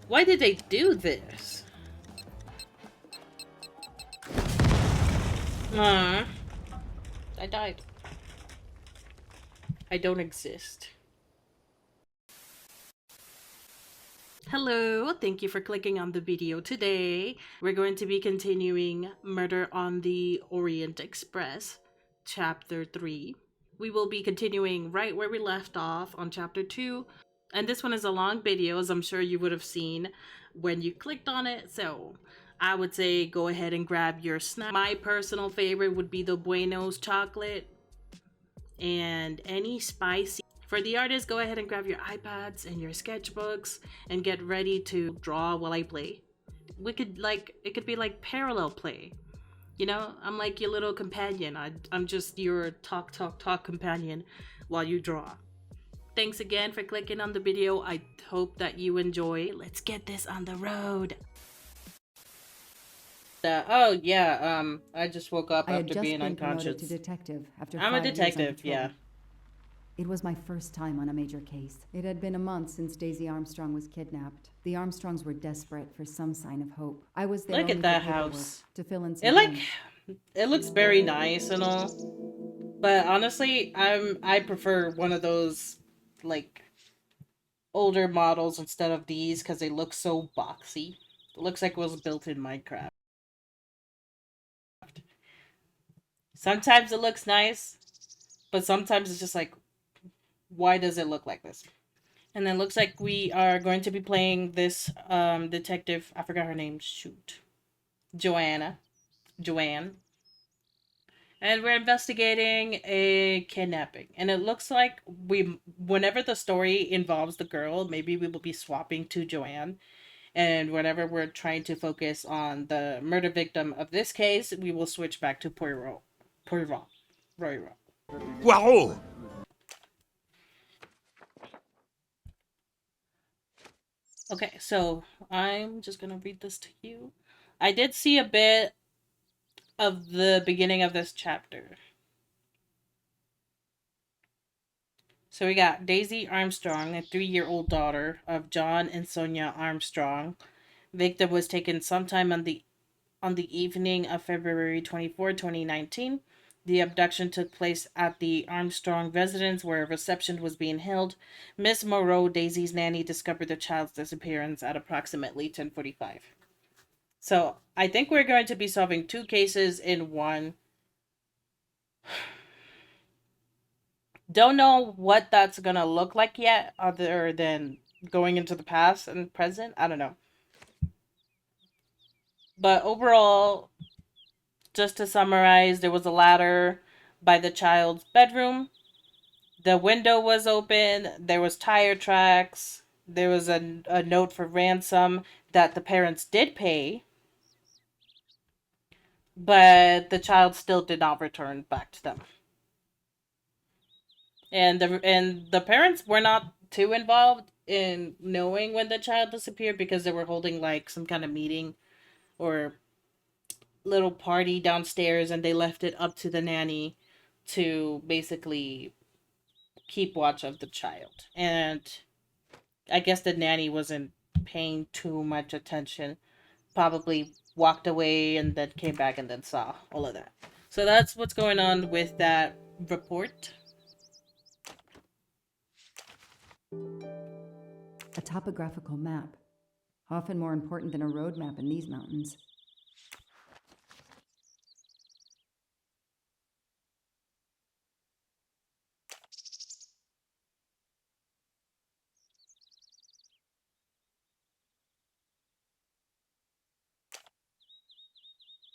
Why did they do this? I died. I don't exist. Hello, thank you for clicking on the video today. We're going to be continuing Murder on the Orient Express, Chapter 3. We will be continuing right where we left off on Chapter 2. And this one is a long video, as I'm sure you would have seen when you clicked on it. So I would say go ahead and grab your snack. My personal favorite would be the Buenos chocolate and any spicy. For the artists, go ahead and grab your iPads and your sketchbooks and get ready to draw while I play. It could be like parallel play. You know, I'm like your little companion. I'm just your talk companion while you draw. Thanks again for clicking on the video. I hope that you enjoy. Let's get this on the road. Oh yeah, I just woke up I had after just being been promoted to unconscious. detective after I'm a 5 years on detective, patrol. yeah. It was my first time on a major case. It had been a month since Daisy Armstrong was kidnapped. The Armstrongs were desperate for some sign of hope. I was there Look only at for that paperwork, house. to fill in It some like blanks. it looks very nice and all. But honestly, I prefer one of those like older models instead of these because they look so boxy. It looks like it was built in Minecraft. Sometimes it looks nice, but sometimes it's just like, why does it look like this? And then looks like we are going to be playing this detective. I forgot her name. Shoot, Joanne. And we're investigating a kidnapping. And it looks like whenever the story involves the girl, maybe we will be swapping to Joanne. And whenever we're trying to focus on the murder victim of this case, we will switch back to Poirot. Poirot. Poirot. Poirot! Okay, so I'm just gonna read this to you. I did see a bit of the beginning of this chapter. So we got Daisy Armstrong, a 3-year-old daughter of John and Sonia Armstrong. Victim was taken sometime on the evening of February 24, 2019. The abduction took place at the Armstrong residence where a reception was being held. Miss Moreau, Daisy's nanny, discovered the child's disappearance at approximately 10:45. So I think we're going to be solving two cases in one. Don't know what that's gonna look like yet, other than going into the past and present. I don't know. But overall, just to summarize, there was a ladder by the child's bedroom. The window was open. There was tire tracks. There was a note for ransom that the parents did pay, but the child still did not return back to them. And the parents were not too involved in knowing when the child disappeared because they were holding like some kind of meeting or little party downstairs, and they left it up to the nanny to basically keep watch of the child. And I guess the nanny wasn't paying too much attention, probably walked away and then came back and then saw all of that. So that's what's going on with that report. A topographical map, often more important than a road map in these mountains.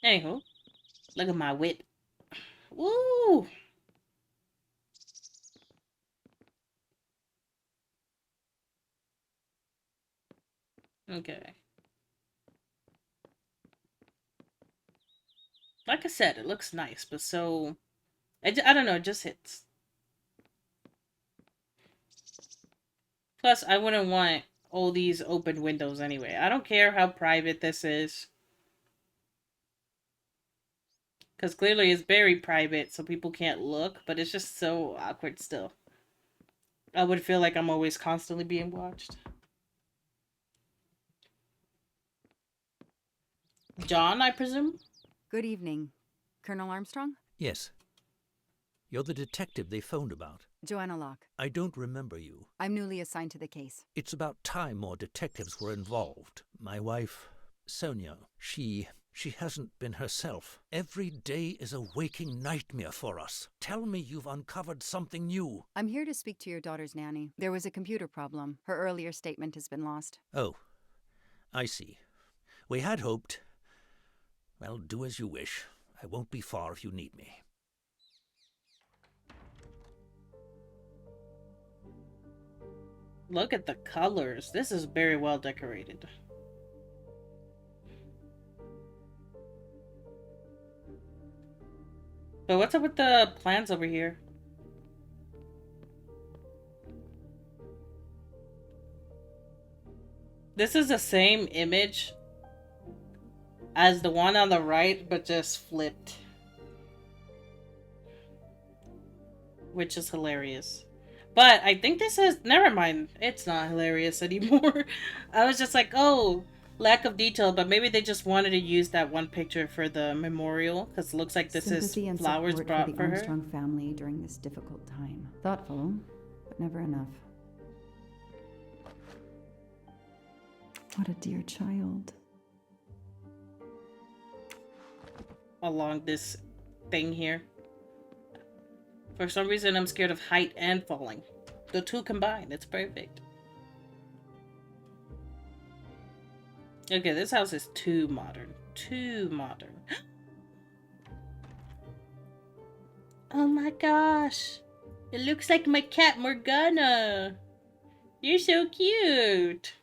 Anywho, look at my wit. Woo! Okay. Like I said, it looks nice, but so... I don't know, it just hits. Plus, I wouldn't want all these open windows anyway. I don't care how private this is. Because clearly it's very private, so people can't look, but it's just so awkward still. I would feel like I'm always constantly being watched. John, I presume? Good evening. Colonel Armstrong? Yes. You're the detective they phoned about. Joanna Locke. I don't remember you. I'm newly assigned to the case. It's about time more detectives were involved. My wife, Sonia, she hasn't been herself. Every day is a waking nightmare for us. Tell me you've uncovered something new. I'm here to speak to your daughter's nanny. There was a computer problem. Her earlier statement has been lost. Oh, I see. We had hoped. Well, do as you wish. I won't be far if you need me. Look at the colors. This is very well decorated. But what's up with the plants over here? This is the same image as the one on the right, but just flipped. Which is hilarious. But I think this is... Never mind. It's not hilarious anymore. I was just like, oh, lack of detail. But maybe they just wanted to use that one picture for the memorial. Because it looks like this Sympathy is and flowers support brought for the for her. Armstrong family during this difficult time. Thoughtful, but never enough. What a dear child. Along this thing here. For some reason, I'm scared of height and falling. The two combined, it's perfect. Okay, this house is too modern. Too modern. Oh my gosh. It looks like my cat Morgana. You're so cute.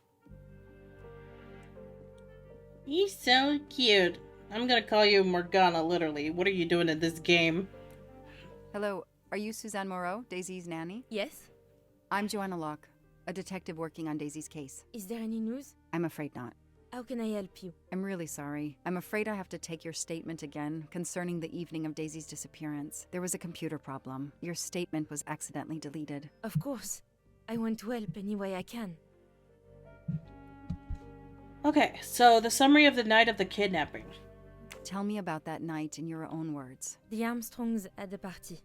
He's so cute. I'm gonna call you Morgana, literally. What are you doing in this game? Hello, are you Suzanne Moreau, Daisy's nanny? Yes? I'm Joanna Locke, a detective working on Daisy's case. Is there any news? I'm afraid not. How can I help you? I'm really sorry. I'm afraid I have to take your statement again concerning the evening of Daisy's disappearance. There was a computer problem. Your statement was accidentally deleted. Of course. I want to help any way I can. Okay, so the summary of the night of the kidnapping. Tell me about that night in your own words. The Armstrongs had a party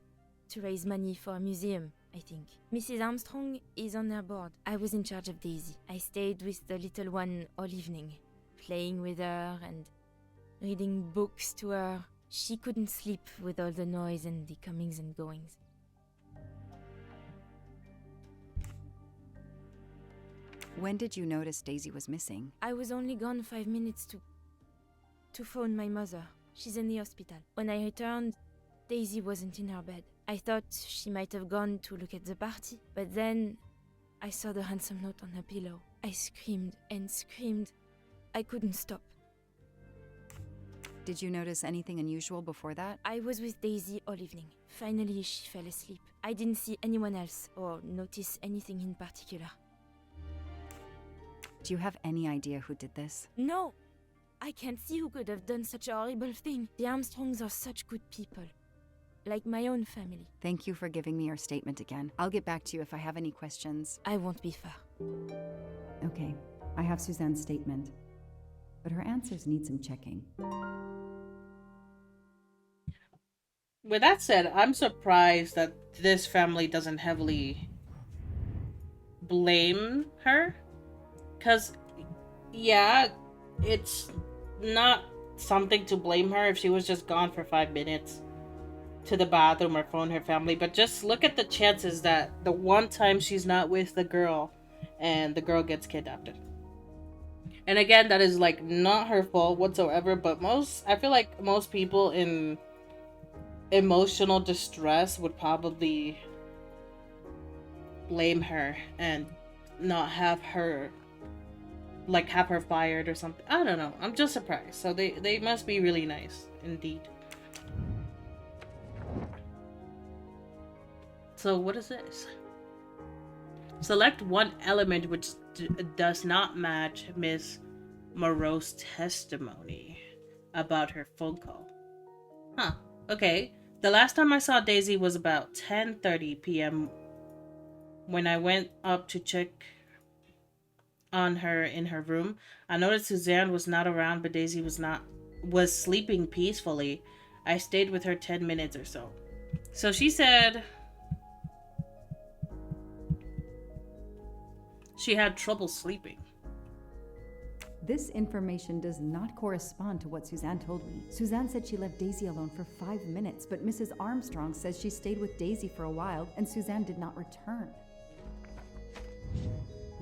to raise money for a museum, I think. Mrs. Armstrong is on her board. I was in charge of Daisy. I stayed with the little one all evening, playing with her and reading books to her. She couldn't sleep with all the noise and the comings and goings. When did you notice Daisy was missing? I was only gone 5 minutes to phone my mother. She's in the hospital. When I returned, Daisy wasn't in her bed. I thought she might have gone to look at the party, but then I saw the handsome note on her pillow. I screamed and screamed. I couldn't stop. Did you notice anything unusual before that? I was with Daisy all evening. Finally, she fell asleep. I didn't see anyone else or notice anything in particular. Do you have any idea who did this? No! I can't see who could have done such a horrible thing. The Armstrongs are such good people. Like my own family. Thank you for giving me your statement again. I'll get back to you if I have any questions. I won't be far. Okay, I have Suzanne's statement, but her answers need some checking. With that said, I'm surprised that this family doesn't heavily blame her. Because, yeah, it's not something to blame her if she was just gone for 5 minutes to the bathroom or phone her family. But just look at the chances that the one time she's not with the girl and the girl gets kidnapped. And again, that is like not her fault whatsoever. But I feel like most people in emotional distress would probably blame her and not have her fired or something. I don't know. I'm just surprised. So they must be really nice indeed. So what is this? Select one element which does not match Miss Moreau's testimony about her phone call. Huh. Okay. The last time I saw Daisy was about 10:30 p.m. when I went up to check on her in her room. I noticed Suzanne was not around, but Daisy was not was sleeping peacefully. I stayed with her 10 minutes or so. So she said she had trouble sleeping. This information does not correspond to what Suzanne told me. Suzanne said she left Daisy alone for 5 minutes, but Mrs. Armstrong says she stayed with Daisy for a while and Suzanne did not return.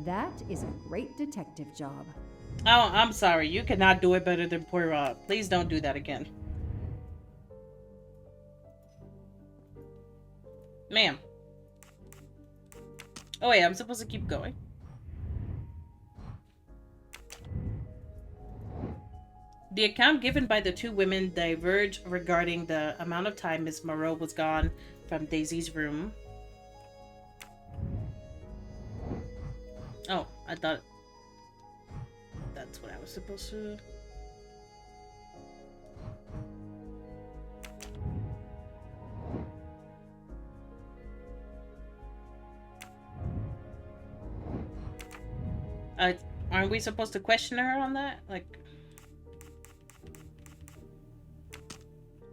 That is a great detective job. Oh, I'm sorry. You cannot do it better than Poirot. Please don't do that again. Ma'am. Oh wait, I'm supposed to keep going. The account given by the two women diverge regarding the amount of time Miss Moreau was gone from Daisy's room. Oh, I thought that's what I was supposed to... aren't we supposed to question her on that? Like...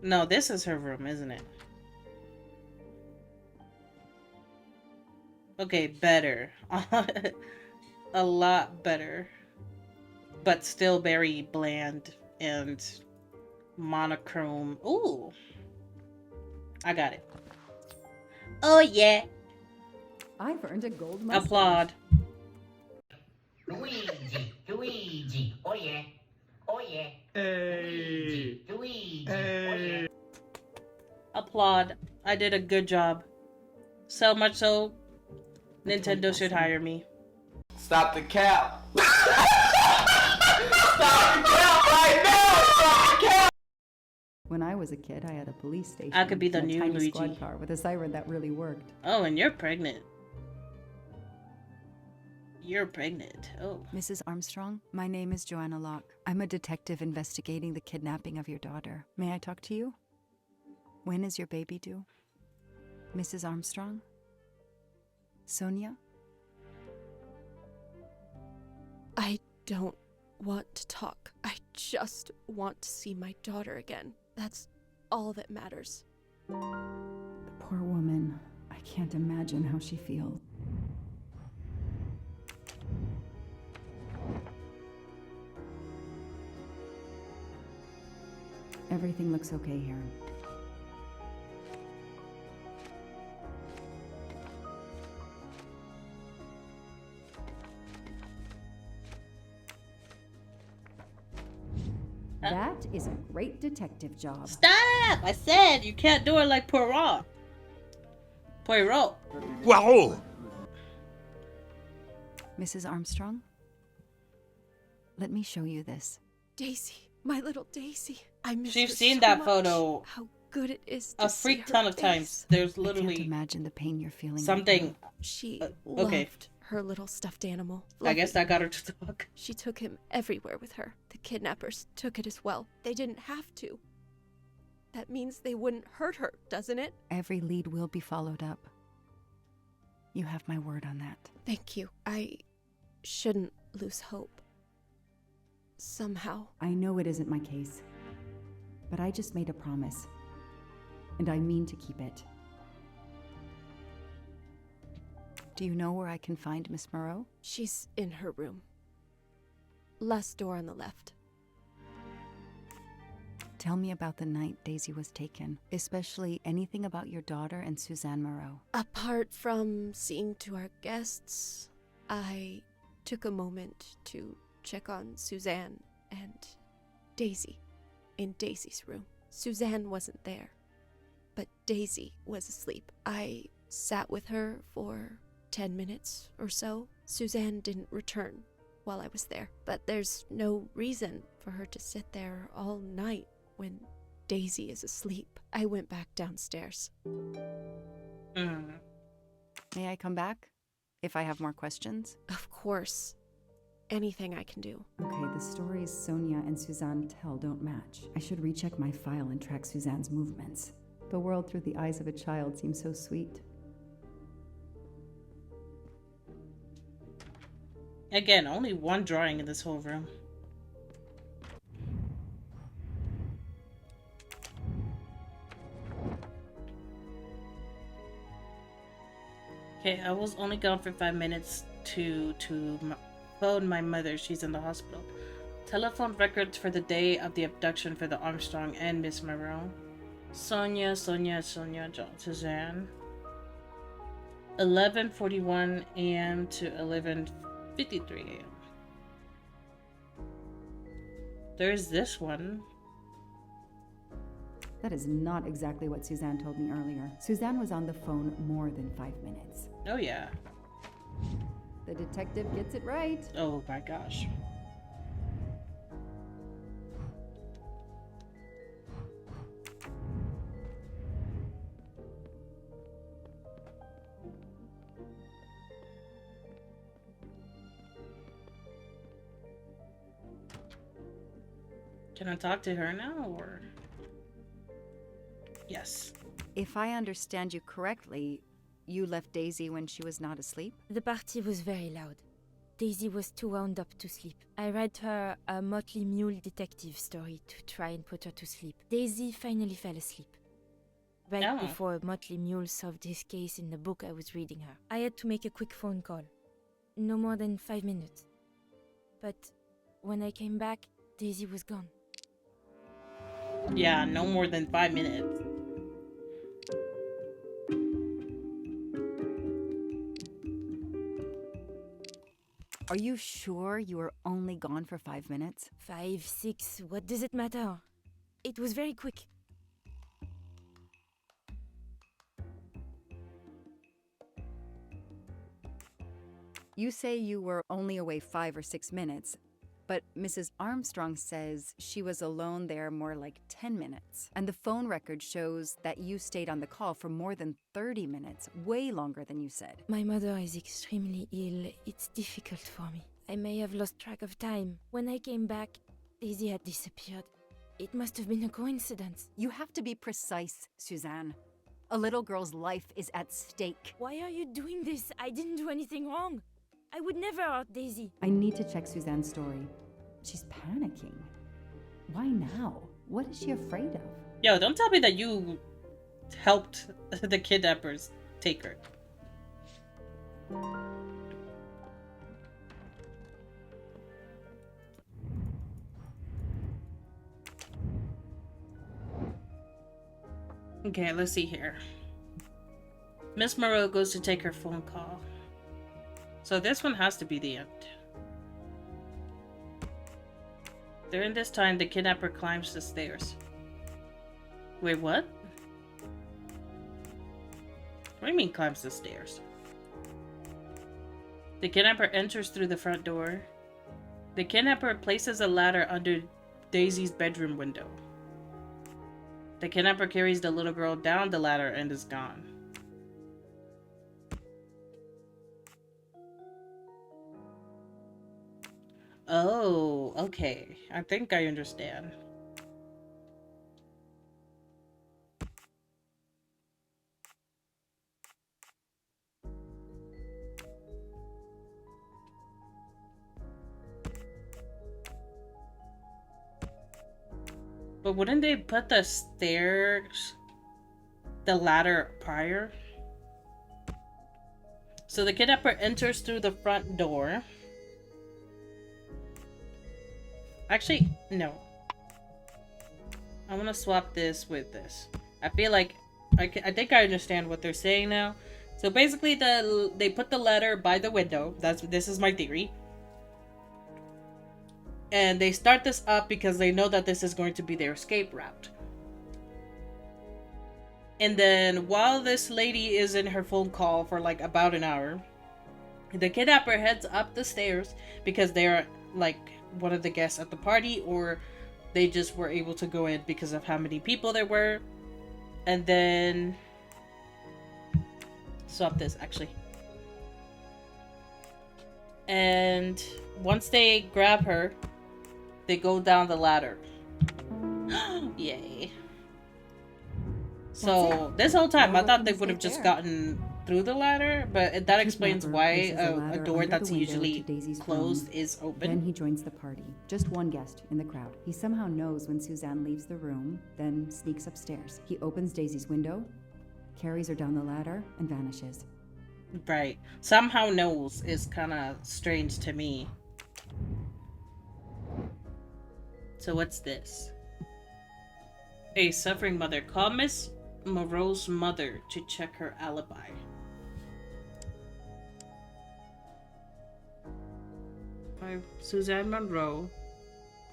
No, this is her room, isn't it? Okay, better. A lot better. But still very bland and monochrome. Ooh. I got it. Oh yeah. I've earned a gold mustache. Applaud. Luigi, Luigi, oh yeah, oh yeah. Hey. Luigi, oh yeah. Applaud. I did a good job. So much so, Nintendo should hire me. Stop the cap. Stop the cap right now. Stop the cap. When I was a kid, I had a police station. I could be the and a new tiny Luigi. squad car with a siren that really worked. Oh, and you're pregnant. You're pregnant. Oh. Mrs. Armstrong, my name is Joanna Locke. I'm a detective investigating the kidnapping of your daughter. May I talk to you? When is your baby due? Mrs. Armstrong? Sonia? I don't want to talk. I just want to see my daughter again. That's all that matters. The poor woman. I can't imagine how she feels. Everything looks okay here. That is a great detective job. Stop! I said you can't do it like Poirot. Poirot. Wow! Mrs. Armstrong? Let me show you this. Daisy, my little Daisy. I miss She's her seen so that much. photo How good it is to a see freak her ton of face. times. There's I can't literally imagine the pain you're feeling. something. She okay. loved her little stuffed animal. I guess Lovely. that got her to talk. She took him everywhere with her. The kidnappers took it as well. They didn't have to. That means they wouldn't hurt her, doesn't it? Every lead will be followed up. You have my word on that. Thank you. I shouldn't lose hope. Somehow. I know it isn't my case, but I just made a promise, and I mean to keep it. Do you know where I can find Miss Moreau? She's in her room. Last door on the left. Tell me about the night Daisy was taken, especially anything about your daughter and Suzanne Moreau. Apart from seeing to our guests, I took a moment to check on Suzanne and Daisy in Daisy's room. Suzanne wasn't there, but Daisy was asleep. I sat with her for 10 minutes or so. Suzanne didn't return while I was there, but there's no reason for her to sit there all night when Daisy is asleep. I went back downstairs. May I come back? If I have more questions? Of course. Anything I can do. Okay, the stories Sonia and Suzanne tell don't match. I should recheck my file and track Suzanne's movements. The world through the eyes of a child seems so sweet. Again, only one drawing in this whole room. Okay, I was only gone for 5 minutes to phone my mother. She's in the hospital. Telephone records for the day of the abduction for the Armstrong and Miss Monroe. Sonia, Suzanne. 11:41 a.m. to 11:53 a.m. There's this one. That is not exactly what Suzanne told me earlier. Suzanne was on the phone more than 5 minutes. Oh yeah. The detective gets it right. Oh my gosh. Can I talk to her now, or? Yes. If I understand you correctly, you left Daisy when she was not asleep? The party was very loud. Daisy was too wound up to sleep. I read her a Motley Mule detective story to try and put her to sleep. Daisy finally fell asleep. Right before Motley Mule solved his case in the book I was reading her. I had to make a quick phone call. No more than 5 minutes. But when I came back, Daisy was gone. Yeah, no more than 5 minutes. Are you sure you were only gone for 5 minutes? 5, 6, what does it matter? It was very quick. You say you were only away 5 or 6 minutes, but Mrs. Armstrong says she was alone there more like 10 minutes. And the phone record shows that you stayed on the call for more than 30 minutes, way longer than you said. My mother is extremely ill. It's difficult for me. I may have lost track of time. When I came back, Daisy had disappeared. It must have been a coincidence. You have to be precise, Suzanne. A little girl's life is at stake. Why are you doing this? I didn't do anything wrong. I would never hurt Daisy. I need to check Suzanne's story. She's panicking. Why now? What is she afraid of? Yo, don't tell me that you helped the kidnappers take her. Okay, let's see here. Miss Monroe goes to take her phone call. So this one has to be the end. During this time, the kidnapper climbs the stairs. Wait, what? What do you mean climbs the stairs? The kidnapper enters through the front door. The kidnapper places a ladder under Daisy's bedroom window. The kidnapper carries the little girl down the ladder and is gone. Oh, okay. I think I understand. But wouldn't they put the stairs, the ladder prior? So the kidnapper enters through the front door. Actually, no. I want to swap this with this. I feel like I think I understand what they're saying now. So basically, they put the ladder by the window. This is my theory. And they start this up because they know that this is going to be their escape route. And then while this lady is in her phone call for like about an hour, the kidnapper heads up the stairs because they're like one of the guests at the party, or they just were able to go in because of how many people there were. And then swap this actually. And once they grab her, they go down the ladder. Yay. So this whole time I thought they would have just gotten through the ladder, but that explains why a door that's usually closed is open. Then he joins the party. Just one guest in the crowd. He somehow knows when Suzanne leaves the room, then sneaks upstairs. He opens Daisy's window, carries her down the ladder, and vanishes. Right. Somehow knows is kind of strange to me. So what's this? A suffering mother. Call Miss Moreau's mother to check her alibi. By Suzanne Monroe.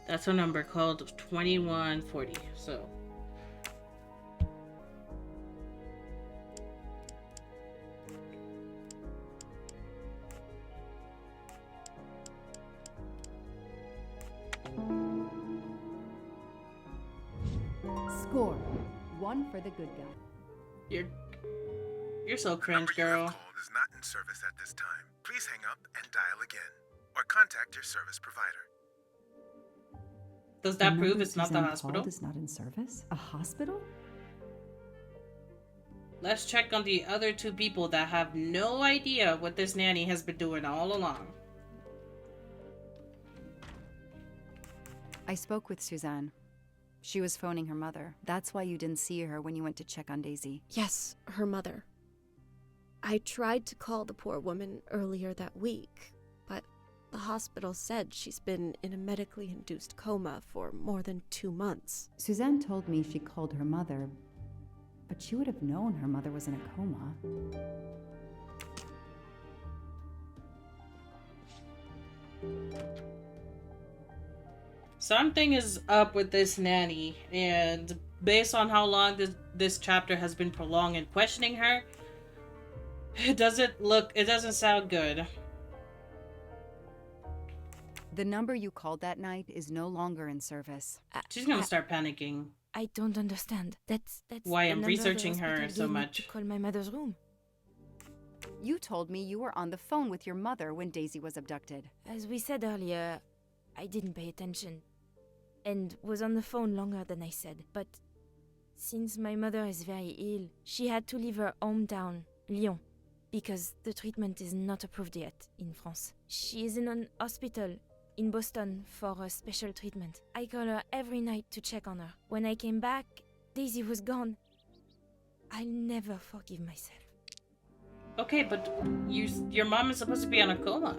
That's a number called 2140. So. Score. 1 for the good guy. You're so The cringe, number you girl. have called is not in service at this time. Please hang up and dial again, or contact your service provider. Does that The prove number it's not the Suzanne hospital? called is not in service? A hospital? Let's check on the other 2 people that have no idea what this nanny has been doing all along. I spoke with Suzanne. She was phoning her mother. That's why you didn't see her when you went to check on Daisy. Yes, her mother. I tried to call the poor woman earlier that week, but the hospital said she's been in a medically induced coma for more than 2 months. Suzanne told me she called her mother, but she would have known her mother was in a coma. Something is up with this nanny, and based on how long this chapter has been prolonged and questioning her, it doesn't sound good. The number you called that night is no longer in service. She's gonna start panicking. I don't understand. That's Why the I'm number the researching her hospital so gave me much. to call my mother's room. You told me you were on the phone with your mother when Daisy was abducted. As we said earlier, I didn't pay attention and was on the phone longer than I said. But since my mother is very ill, she had to leave her hometown, Lyon, because the treatment is not approved yet in France. She is in an hospital in Boston for a special treatment. I call her every night to check on her. When I came back, Daisy was gone. I'll never forgive myself. Okay, but your mom is supposed to be on a coma.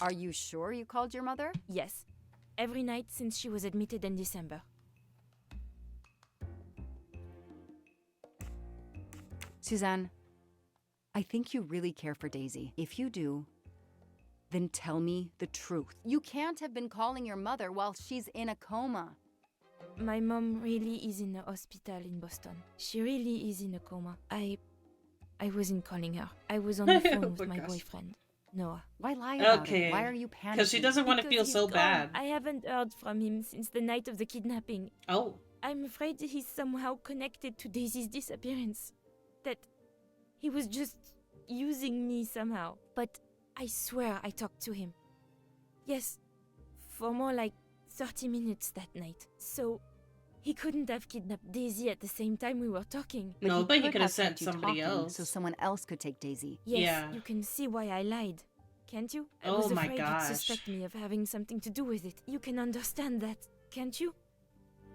Are you sure you called your mother? Yes, every night since she was admitted in December. Suzanne, I think you really care for Daisy. If you do, then tell me the truth. You can't have been calling your mother while she's in a coma. My mom really is in a hospital in Boston. She really is in a coma. I wasn't calling her. I was on the phone with my boyfriend, Noah. Why lie about Okay. it? Why are you panicking? Because she doesn't want to Because feel he's so gone. bad. I haven't heard from him since the night of the kidnapping. Oh. I'm afraid he's somehow connected to Daisy's disappearance. That he was just using me somehow. But I swear I talked to him. Yes, for more like 30 minutes that night. So he couldn't have kidnapped Daisy at the same time we were talking. No, but he could have sent sent you somebody talking else. so someone else could take Daisy. Yes, Yeah. you can see why I lied. Can't you? I Oh was my afraid gosh. you'd suspect me of having something to do with it. You can understand that, can't you?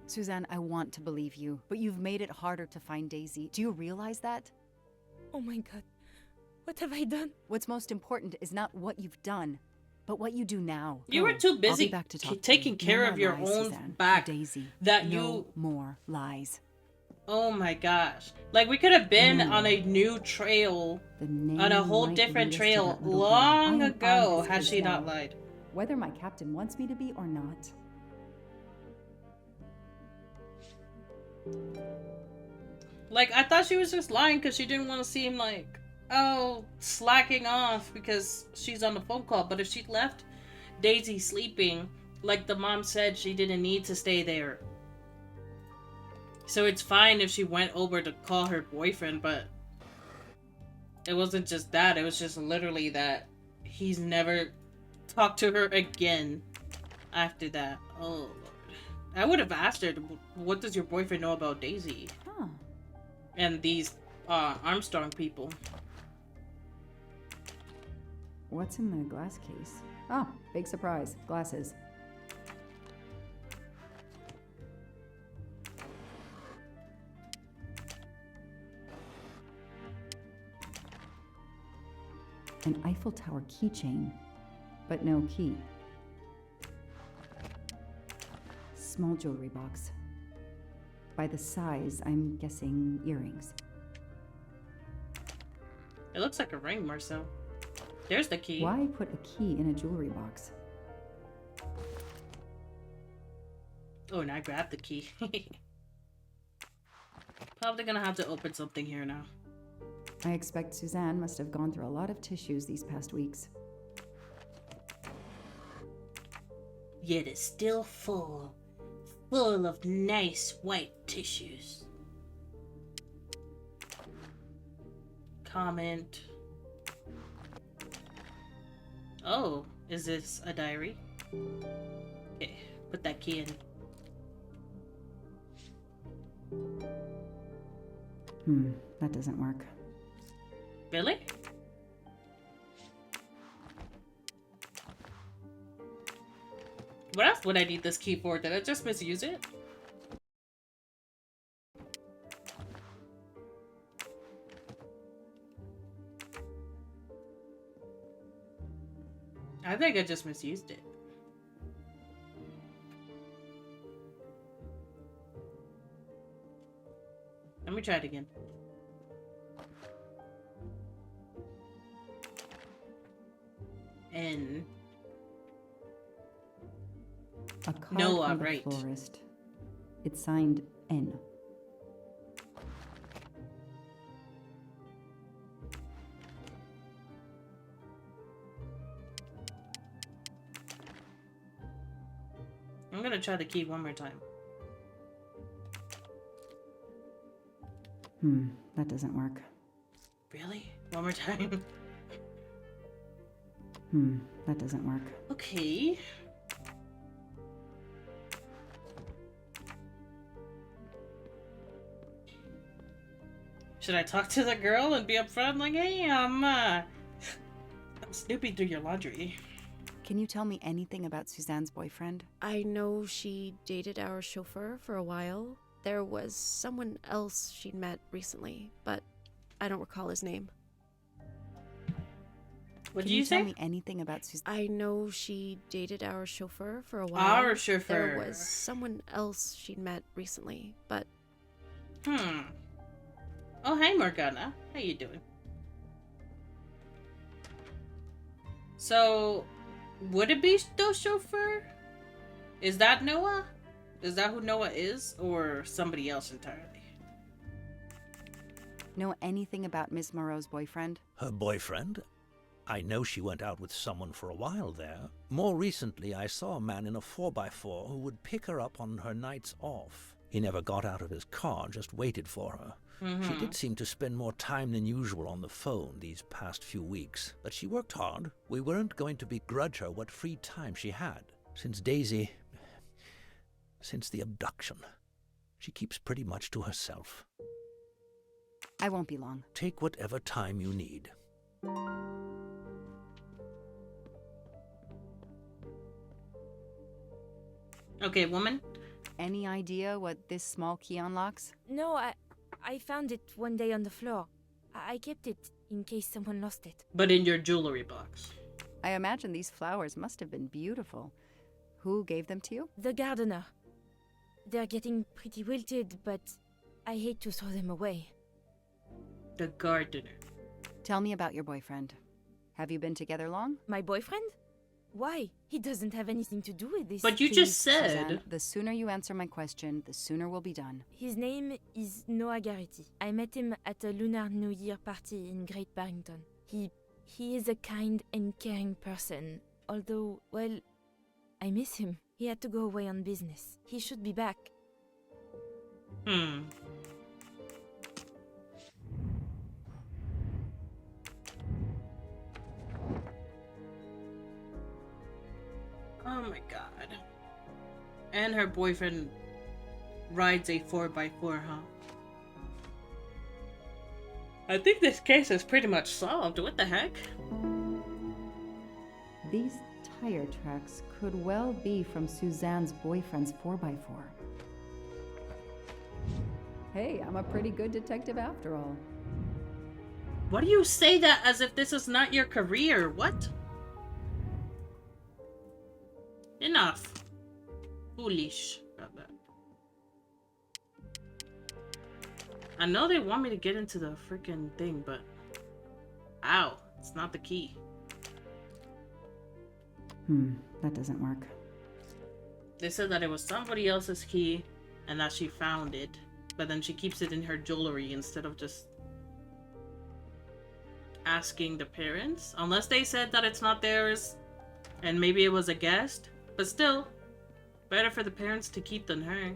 Suzanne, I want to believe you, but you've made it harder to find Daisy. Do you realize that? Oh my god. What have I done? What's most important is not what you've done, but what you do now. You were Go. too I'll busy be back to talk to taking you. care No of more your lies, own Suzanne. back For Daisy. that no you... more lies. Oh my gosh. Like, we could have been No. on a new trail, The name on a whole might different lead us to trail that little girl. long I am ago on this had case she now, not lied. whether my captain wants me to be or not. Like, I thought she was just lying because she didn't want to seem like, oh, slacking off because she's on the phone call. But if she left Daisy sleeping, like the mom said, she didn't need to stay there. So it's fine if she went over to call her boyfriend, but it wasn't just that. It was just literally that he's never talked to her again after that. Oh, Lord. I would have asked her, what does your boyfriend know about Daisy? Huh. And these Armstrong people. What's in the glass case? Oh, big surprise. Glasses. An Eiffel Tower keychain, but no key. Small jewelry box. By the size, I'm guessing earrings. It looks like a ring, Marcel. There's the key. Why put a key in a jewelry box? Oh, and I grabbed the key. Probably gonna have to open something here now. I expect Suzanne must have gone through a lot of tissues these past weeks. Yet it's still full. Full of nice white tissues. Comment. Oh, is this a diary? Okay, put that key in. That doesn't work. Really? What else would I need this key for? Did I just misuse it? I think I just misused it. Let me try it again. N. A card Noah, from the right. florist. It's signed N. I'm gonna try the key one more time. That doesn't work. Really? One more time? That doesn't work. Okay. Should I talk to the girl and be upfront like, hey, I'm snooping through your laundry. Can you tell me anything about Suzanne's boyfriend? I know she dated our chauffeur for a while. There was someone else she'd met recently, but I don't recall his name. What Can did you tell say? me anything about Suzanne? I know she dated our chauffeur for a while. Our chauffeur. There was someone else she'd met recently, but... Oh, hey, Morgana. How you doing? So, would it be the chauffeur? Is that Noah? Is that who Noah is? Or somebody else entirely? Know anything about Miss Moreau's boyfriend? Her boyfriend? I know she went out with someone for a while there. More recently, I saw a man in a 4x4 who would pick her up on her nights off. He never got out of his car, just waited for her. She did seem to spend more time than usual on the phone these past few weeks, but she worked hard. We weren't going to begrudge her what free time she had. Since the abduction, she keeps pretty much to herself. I won't be long. Take whatever time you need. Okay, woman. Any idea what this small key unlocks? No, I found it one day on the floor. I kept it in case someone lost it. But in your jewelry box. I imagine these flowers must have been beautiful. Who gave them to you? The gardener. They're getting pretty wilted, but I hate to throw them away. The gardener. Tell me about your boyfriend. Have you been together long? My boyfriend? Why? He doesn't have anything to do with this. But you Please, just said... Suzanne, the sooner you answer my question, the sooner we'll be done. His name is Noah Garrity. I met him at a Lunar New Year party in Great Barrington. He is a kind and caring person, although, well, I miss him. He had to go away on business. He should be back. Oh my god. And her boyfriend rides a 4x4, huh? I think this case is pretty much solved. What the heck? These tire tracks could well be from Suzanne's boyfriend's 4x4. Hey, I'm a pretty good detective after all. Why do you say that as if this is not your career? What? Enough. Foolish. I know they want me to get into the freaking thing, but ow, it's not the key. That doesn't work. They said that it was somebody else's key and that she found it, but then she keeps it in her jewelry instead of just asking the parents. Unless they said that it's not theirs and maybe it was a guest, but still, better for the parents to keep than her.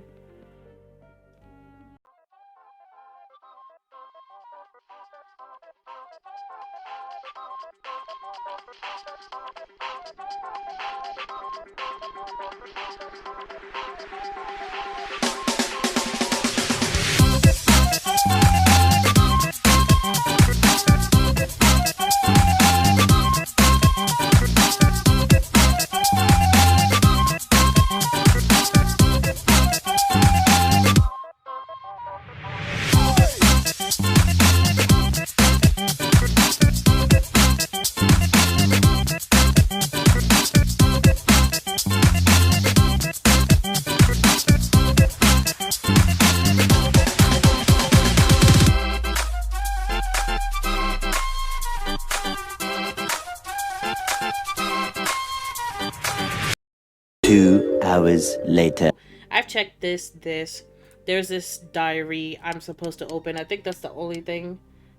Hours later. I've checked this. There's this diary I'm supposed to open. I think that's the only thing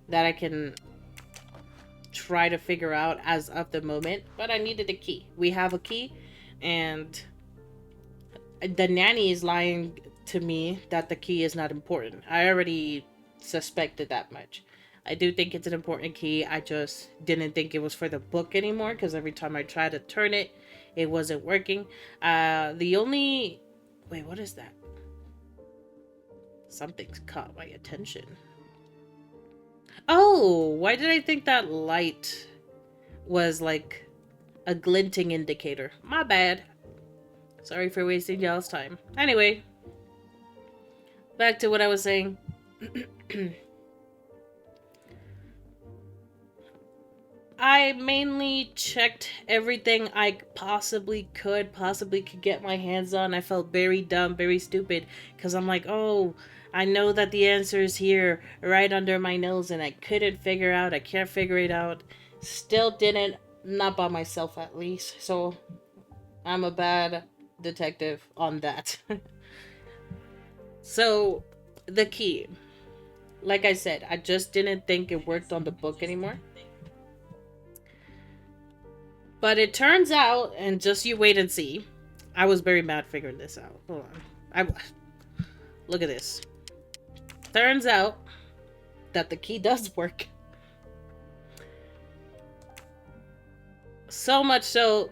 that I can try to figure out as of the moment. But I needed a key. We have a key, and the nanny is lying to me that the key is not important. I already suspected that much. I do think it's an important key. I just didn't think it was for the book anymore, because every time I tried to turn it, it wasn't working. The only... Wait, what is that? Something's caught my attention. Oh, why did I think that light was like a glinting indicator? My bad. Sorry for wasting y'all's time. Anyway, back to what I was saying. I mainly checked everything I possibly could get my hands on. I felt very dumb, very stupid, because I'm like, oh, I know that the answer is here right under my nose, and I couldn't figure out. I can't figure it out. Still didn't, not by myself at least. So I'm a bad detective on that. So the key, like I said, I just didn't think it worked on the book anymore. But it turns out, and just you wait and see, I was very mad figuring this out. Hold on. Look at this. Turns out that the key does work. So much so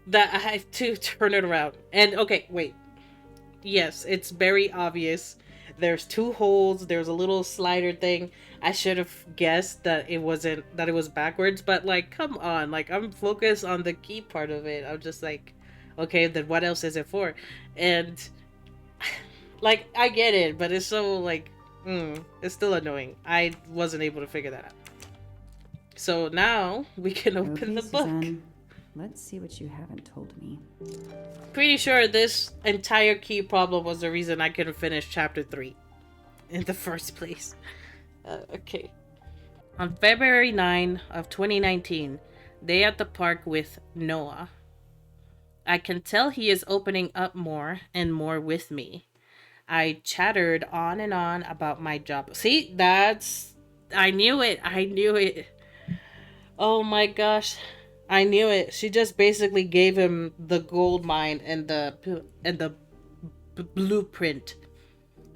that I have to turn it around. And okay, wait. Yes, it's very obvious. There's two holes. There's a little slider thing. I should have guessed that it wasn't, that it was backwards, but like, come on, like, I'm focused on the key part of it. I'm just like, okay, then what else is it for? And like, I get it, but it's so like, it's still annoying. I wasn't able to figure that out. So now we can open the book. Suzanne, let's see what you haven't told me. Pretty sure this entire key problem was the reason I couldn't finish chapter 3 in the first place. Okay. On February 9 of 2019, day at the park with Noah. I can tell he is opening up more and more with me. I chattered on and on about my job. See, that's... I knew it. I knew it. Oh my gosh. I knew it. She just basically gave him the gold mine and the blueprint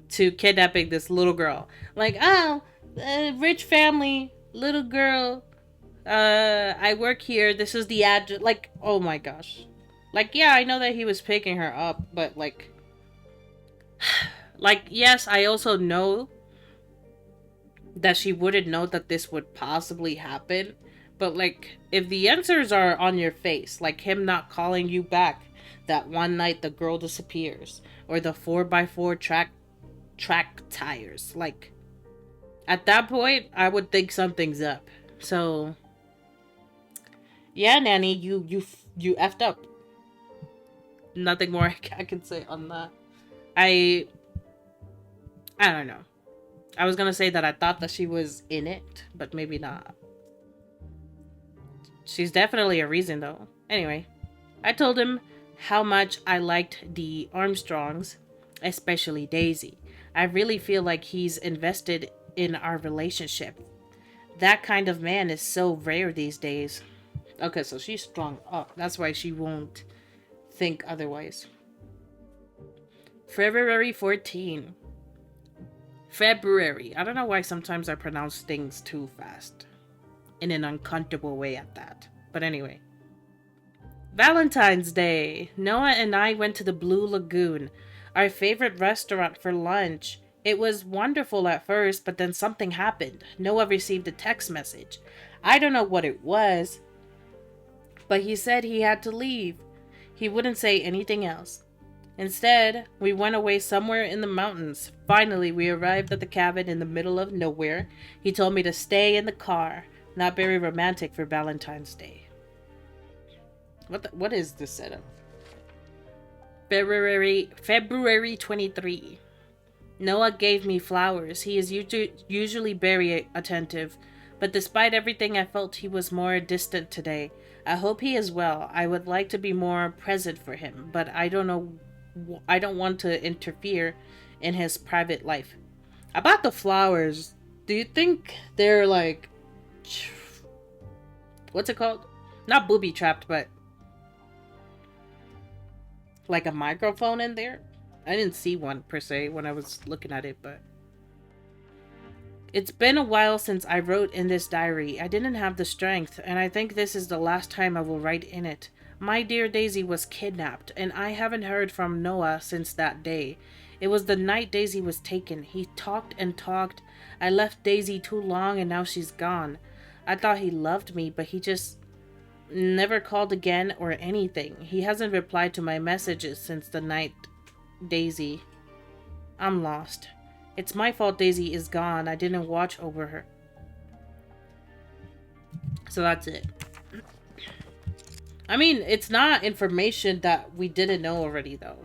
to kidnapping this little girl. Like, oh, rich family, little girl. I work here. This is the address. Like, oh my gosh. Like, yeah, I know that he was picking her up, but like, yes, I also know that she wouldn't know that this would possibly happen. But like, if the answers are on your face, like him not calling you back that one night the girl disappears, or the 4x4 track tires, like, At that point, I would think something's up. So, yeah, Nanny, you effed up. Nothing more I can say on that. I don't know. I was gonna say that I thought that she was in it, but maybe not. She's definitely a reason, though. Anyway, I told him how much I liked the Armstrongs, especially Daisy. I really feel like he's invested in our relationship. That kind of man is so rare these days. Okay, so she's strung up. That's why she won't think otherwise. February 14. February. I don't know why sometimes I pronounce things too fast. In an uncomfortable way at that. But anyway. Valentine's Day. Noah and I went to the Blue Lagoon, our favorite restaurant, for lunch. It was wonderful at first, but then something happened. Noah received a text message. I don't know what it was, but he said he had to leave. He wouldn't say anything else. Instead, we went away somewhere in the mountains. Finally, we arrived at the cabin in the middle of nowhere. He told me to stay in the car. Not very romantic for Valentine's Day. What is this setup? February 23. Noah gave me flowers. He is usually very attentive, but despite everything, I felt he was more distant today. I hope he is well. I would like to be more present for him, but I don't want to interfere in his private life. About the flowers, do you think they're like, what's it called? Not booby trapped, but like a microphone in there? I didn't see one per se when I was looking at it, but it's been a while since I wrote in this diary. I didn't have the strength, and I think this is the last time I will write in it. My dear Daisy was kidnapped, and I haven't heard from Noah since that day. It was the night Daisy was taken. He talked and talked. I left Daisy too long, and now she's gone. I thought he loved me, but he just never called again or anything. He hasn't replied to my messages since the night Daisy. I'm lost. It's my fault Daisy is gone. I didn't watch over her. So that's it. I mean, it's not information that we didn't know already, though.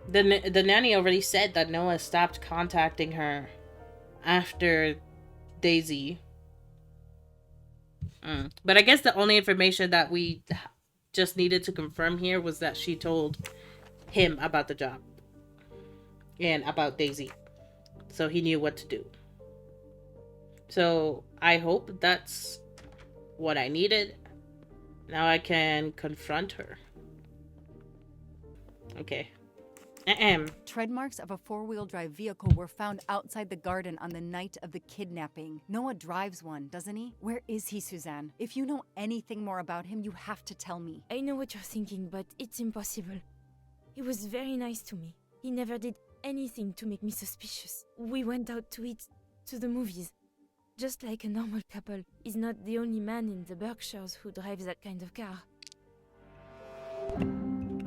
The nanny already said that Noah stopped contacting her after Daisy. But I guess the only information that we just needed to confirm here was that she told him about the job and about Daisy, so he knew what to do. So I hope that's what I needed. Now I can confront her. Okay. Tread marks of a four-wheel drive vehicle were found outside the garden on the night of the kidnapping. Noah drives one, doesn't he? Where is he, Suzanne? If you know anything more about him, you have to tell me. I know what you're thinking, but it's impossible. He was very nice to me. He never did anything to make me suspicious. We went out to eat, to the movies. Just like a normal couple. He's not the only man in the Berkshires who drives that kind of car.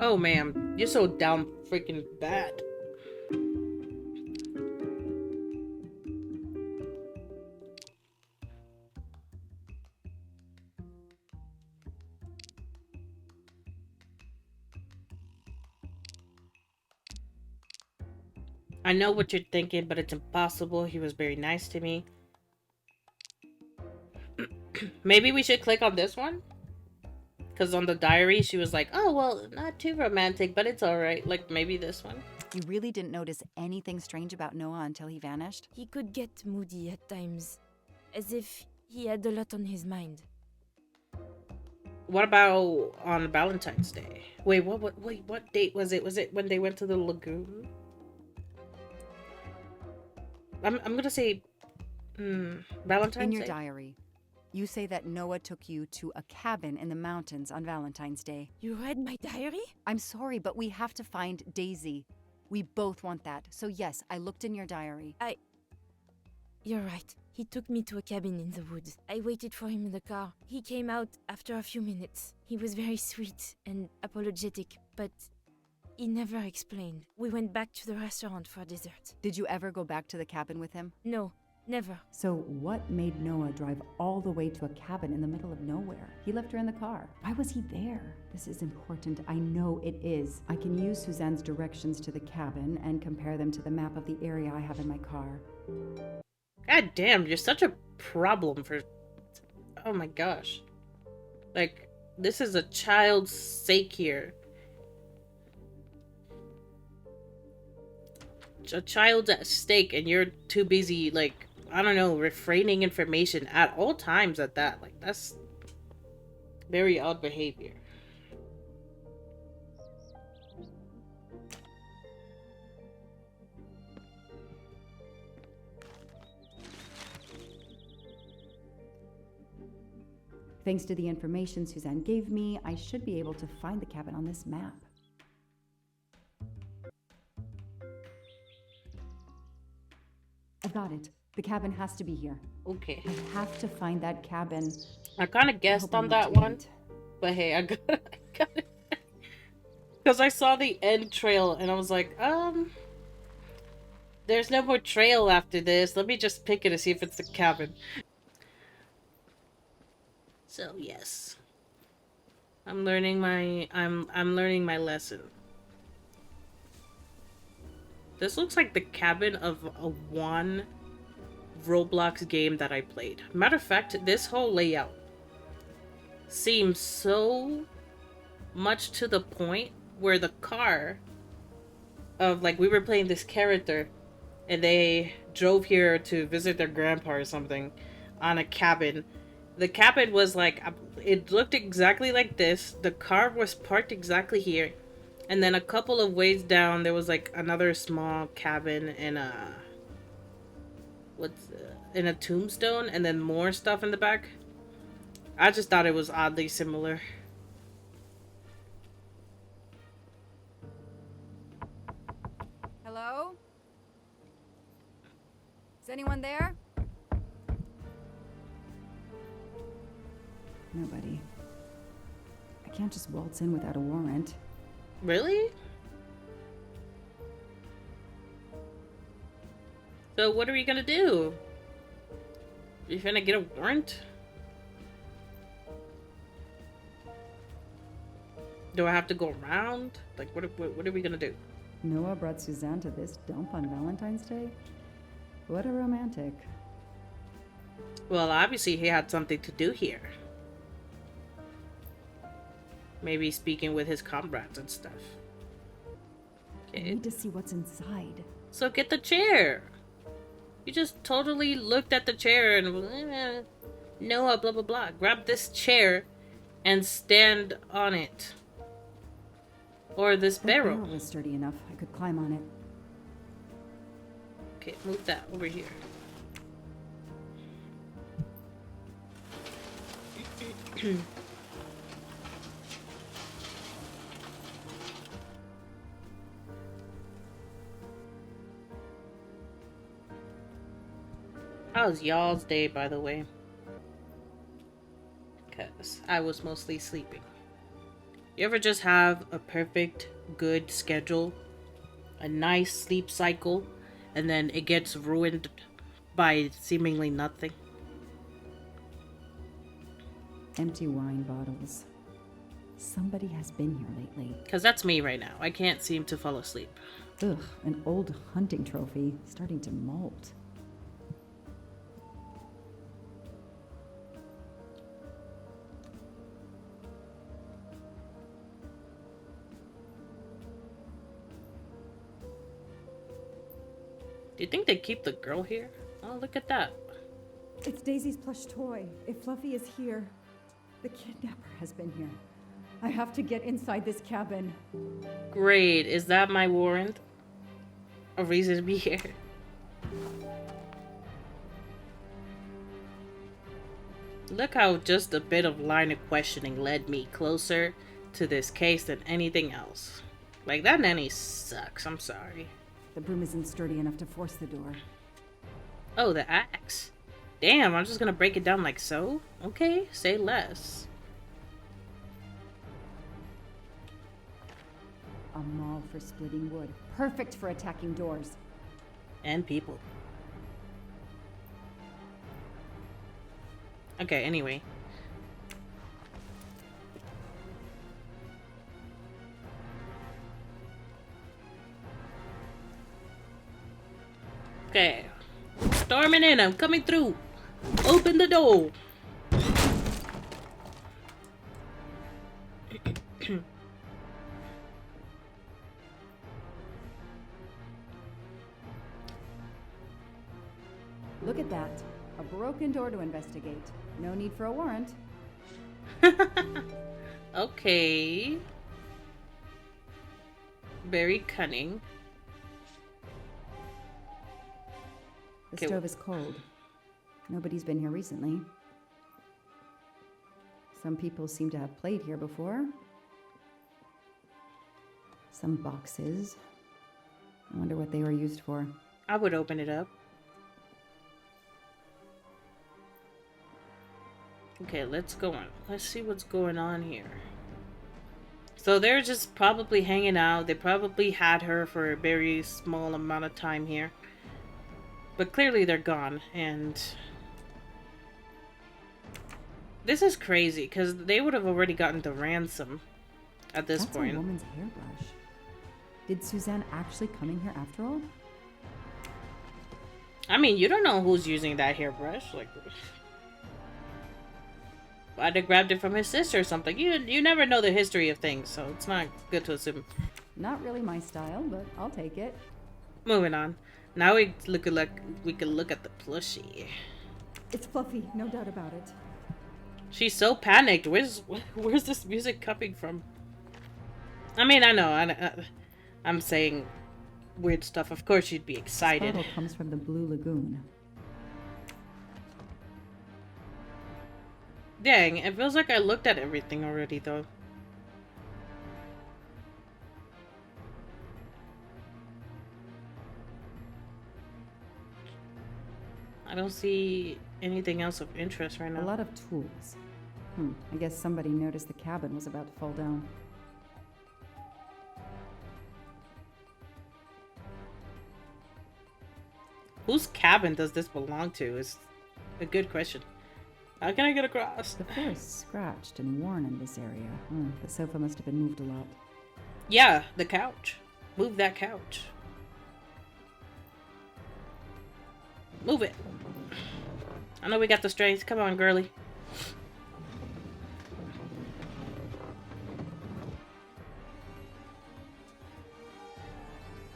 Oh, ma'am. You're so down freaking bad. I know what you're thinking, but it's impossible. He was very nice to me. Maybe we should click on this one? Because on the diary, she was like, oh, well, not too romantic, but it's alright. Like, maybe this one. You really didn't notice anything strange about Noah until he vanished? He could get moody at times, as if he had a lot on his mind. What about on Valentine's Day? Wait, what date was it? Was it when they went to the lagoon? I'm gonna say Valentine's Day. In your diary, you say that Noah took you to a cabin in the mountains on Valentine's Day. You read my diary? I'm sorry, but we have to find Daisy. We both want that. So yes, I looked in your diary. You're right. He took me to a cabin in the woods. I waited for him in the car. He came out after a few minutes. He was very sweet and apologetic, but he never explained. We went back to the restaurant for dessert. Did you ever go back to the cabin with him? No, Never. So what made Noah drive all the way to a cabin in the middle of nowhere? He left her in the car. Why was he there? This is important. I know it is. I can use Suzanne's directions to the cabin and compare them to the map of the area I have in my car. God damn, you're such a problem for... Oh my gosh. Like, this is a child's sake here. A child's at stake and you're too busy, like, I don't know, refraining information at all times at that. Like, that's very odd behavior. Thanks to the information Suzanne gave me, I should be able to find the cabin on this map. I got it. The cabin has to be here. Okay. I have to find that cabin. I kind of guessed on that one, but hey, I got it. Because I saw the end trail and I was like, there's no more trail after this. Let me just pick it to see if it's the cabin. So yes, I'm learning my learning my lesson. This looks like the cabin of a one Roblox game that I played. Matter of fact, this whole layout seems so much to the point where the car of, like, we were playing this character and they drove here to visit their grandpa or something on a cabin. The cabin was like, it looked exactly like this. The car was parked exactly here. And then a couple of ways down, there was like another small cabin in a, in a tombstone, and then more stuff in the back. I just thought it was oddly similar. Hello? Is anyone there? Nobody. I can't just waltz in without a warrant. Really? So what are we gonna do? You finna get a warrant? Do I have to go around? Like, what are we gonna do? Noah brought Suzanne to this dump on Valentine's Day? What a romantic. Well, obviously he had something to do here. Maybe speaking with his comrades and stuff. I need to see what's inside. So get the chair. You just totally looked at the chair and Noah, blah blah blah. Grab this chair and stand on it. Or this barrel. That barrel was sturdy enough. I could climb on it. Okay, move that over here. How was y'all's day, by the way? Because I was mostly sleeping. You ever just have a perfect, good schedule? A nice sleep cycle, and then it gets ruined by seemingly nothing? Empty wine bottles. Somebody has been here lately. Because that's me right now. I can't seem to fall asleep. Ugh, an old hunting trophy starting to molt. Do you think they keep the girl here? Oh, look at that. It's Daisy's plush toy. If Fluffy is here, the kidnapper has been here. I have to get inside this cabin. Great. Is that my warrant? A reason to be here? Look how just a bit of line of questioning led me closer to this case than anything else. Like, that nanny sucks. I'm sorry. The broom isn't sturdy enough to force the door. Oh, the axe. Damn, I'm just gonna break it down like so? Okay, say less. A maul for splitting wood. Perfect for attacking doors. And people. Okay, anyway. Okay. Storming in, I'm coming through. Open the door. Look at that. A broken door to investigate. No need for a warrant. Okay. Very cunning. The Okay. stove is cold. Nobody's been here recently. Some people seem to have played here before. Some boxes. I wonder what they were used for. I would open it up. Okay, let's go on. Let's see what's going on here. So they're just probably hanging out. They probably had her for a very small amount of time here. But clearly they're gone, and this is crazy because they would have already gotten the ransom at this That's point. a woman's hairbrush. Did Suzanne actually come in here after all? I mean, you don't know who's using that hairbrush. Like, I'd have grabbed it from his sister or something. You never know the history of things, so it's not good to assume. Not really my style, but I'll take it. Moving on. Now we can look at the plushie. It's fluffy, no doubt about it. She's so panicked. Where's this music coming from? I mean, I know. I'm saying weird stuff. Of course, you'd be excited. This bottle comes from the Blue Lagoon. Dang, it feels like I looked at everything already, though. I don't see anything else of interest right now. A lot of tools. I guess somebody noticed the cabin was about to fall down. Whose cabin does this belong to is a good question. How can I get across? The floor is scratched and worn in this area. The sofa must have been moved a lot. Yeah, the couch. Move that couch. Move it. I know we got the strength. Come on, girly.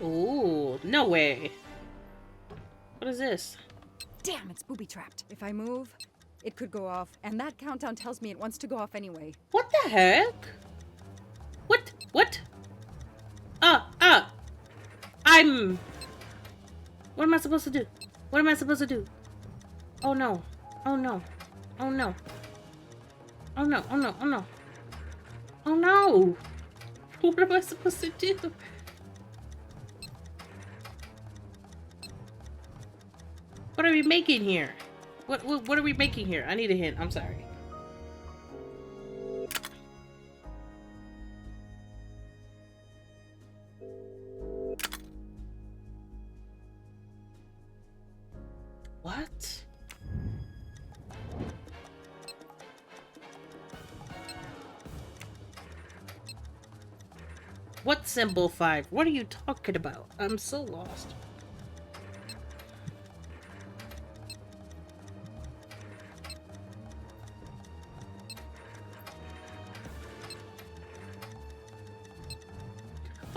Ooh, no way. What is this? Damn, it's booby-trapped. If I move, it could go off, and that countdown tells me it wants to go off anyway. What the heck? What? What am I supposed to do? What am I supposed to do? Oh no. Oh no. Oh no. Oh no. Oh no. Oh no. Oh no. What am I supposed to do? What are we making here? What are we making here? I need a hint. I'm sorry. What? What symbol 5? What are you talking about? I'm so lost.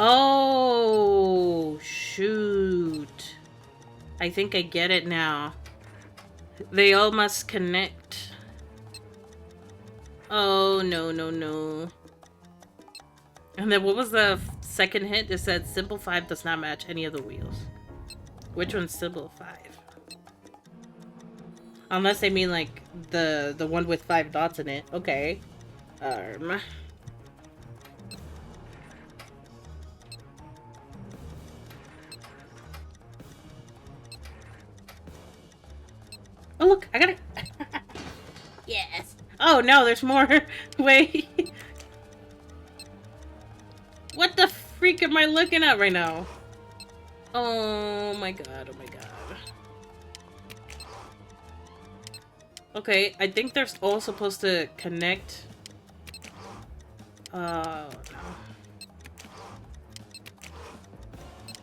Oh, shoot. I think I get it now. They all must connect. Oh, no. And then what was the second hint? It said symbol 5 does not match any of the wheels. Which one's symbol 5? Unless they mean like the one with 5 dots in it. Okay. Oh look, I got it. Yes. Oh no, there's more. Wait. What the freak am I looking at right now? Oh my god, oh my god. Okay, I think they're all supposed to connect. No.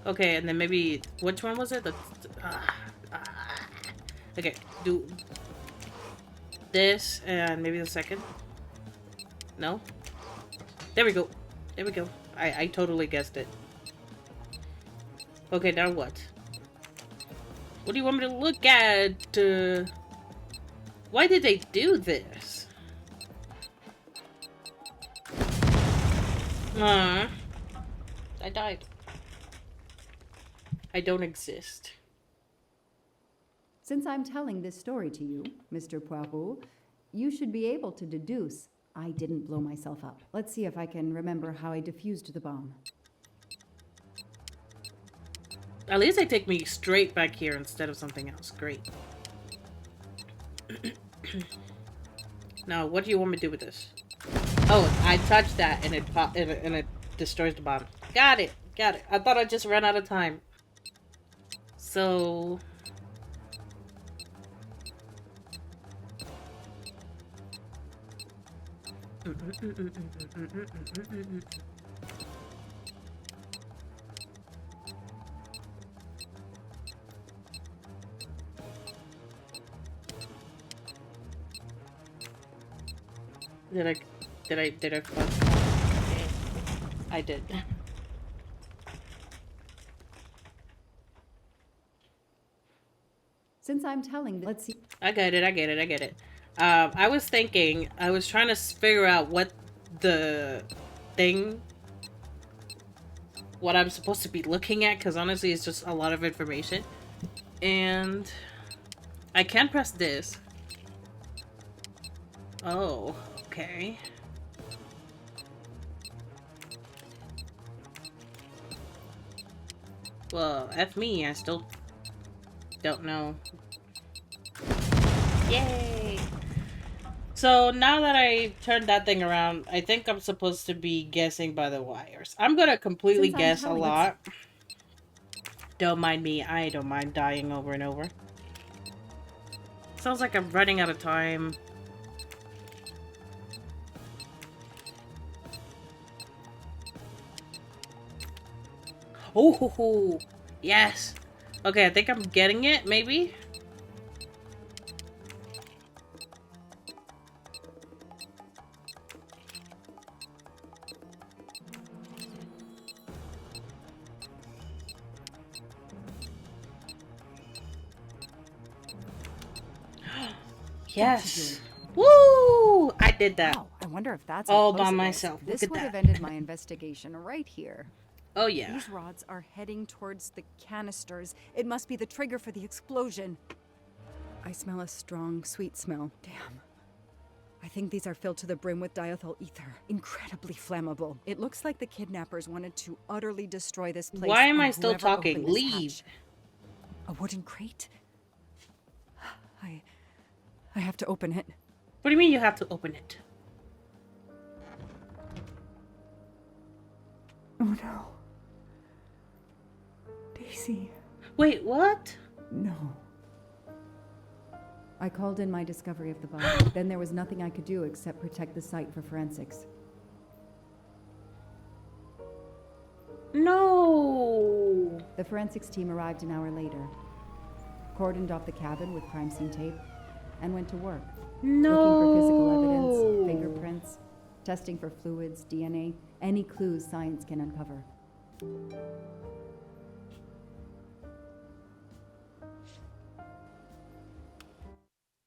Okay, and then maybe which one was it? Okay, do this and maybe the second. No. There we go. There we go. I totally guessed it. Okay, now what? What do you want me to look at? Why did they do this? I died. I don't exist. Since I'm telling this story to you, Mr. Poirot, you should be able to deduce I didn't blow myself up. Let's see if I can remember how I defused the bomb. At least they take me straight back here instead of something else. Great. Now, what do you want me to do with this? Oh, I touched that and it popped and it destroys the bomb. Got it. Got it. I thought I just ran out of time. So did I fuck? I did. Since I'm telling, let's see. I get it. I was thinking, I was trying to figure out what the thing, what I'm supposed to be looking at, because honestly it's just a lot of information. And I can press this. Oh, okay. Well, F me, I still don't know. Yay! So now that I turned that thing around, I think I'm supposed to be guessing by the wires. I'm gonna completely guess a lot. Don't mind me, I don't mind dying over and over. Sounds like I'm running out of time. Oh, yes. Okay, I think I'm getting it, maybe? Yes. Woo! I did that. Wow, I wonder if that's all by myself. This Look would at have that. ended my investigation right here. Oh yeah. These rods are heading towards the canisters. It must be the trigger for the explosion. I smell a strong, sweet smell. Damn. I think these are filled to the brim with diethyl ether. Incredibly flammable. It looks like the kidnappers wanted to utterly destroy this place. Why am I and still whoever talking? opened this Leave. hatch. A wooden crate? I have to open it. What do you mean you have to open it? Oh no. Daisy. Wait, what? No. I called in my discovery of the body. Then there was nothing I could do except protect the site for forensics. No. The forensics team arrived an hour later, cordoned off the cabin with crime scene tape, and went to work. No. Looking for physical evidence, fingerprints, testing for fluids, DNA, any clues science can uncover.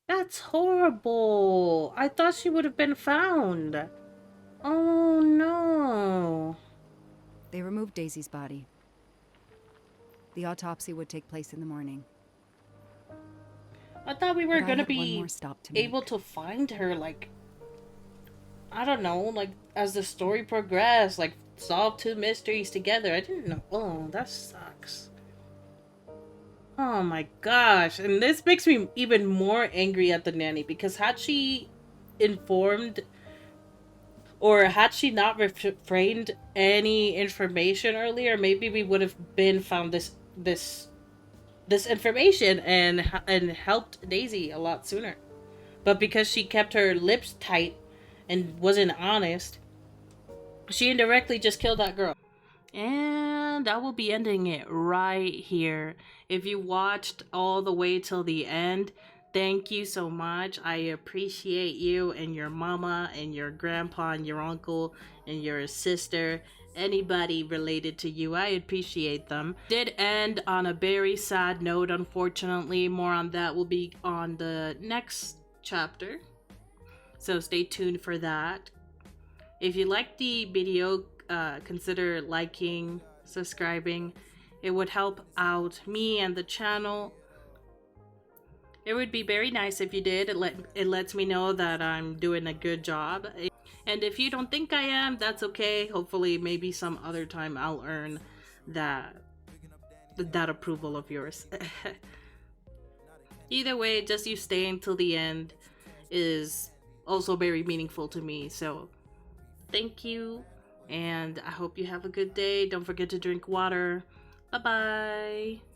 That's horrible. I thought she would have been found. Oh no. They removed Daisy's body. The autopsy would take place in the morning. I thought we were But I gonna had one be more stop to make. able to find her, like, I don't know, like, as the story progressed, like, solve two mysteries together. I didn't know. Oh, that sucks. Oh my gosh. And this makes me even more angry at the nanny, because had she informed, or had she not refrained any information earlier, maybe we would have been found this information and helped Daisy a lot sooner. But because she kept her lips tight and wasn't honest, she indirectly just killed that girl. And I will be ending it right here. If you watched all the way till the end, thank you so much. I appreciate you and your mama and your grandpa and your uncle and your sister. Anybody related to you, I appreciate them. Did end on a very sad note, unfortunately. More on that will be on the next chapter, so stay tuned for that. If you liked the video, consider liking, subscribing. It would help out me and the channel. It would be very nice if you did. It lets me know that I'm doing a good job. And if you don't think I am, that's okay. Hopefully, maybe some other time I'll earn that approval of yours. Either way, just you staying till the end is also very meaningful to me. So thank you, and I hope you have a good day. Don't forget to drink water. Bye bye.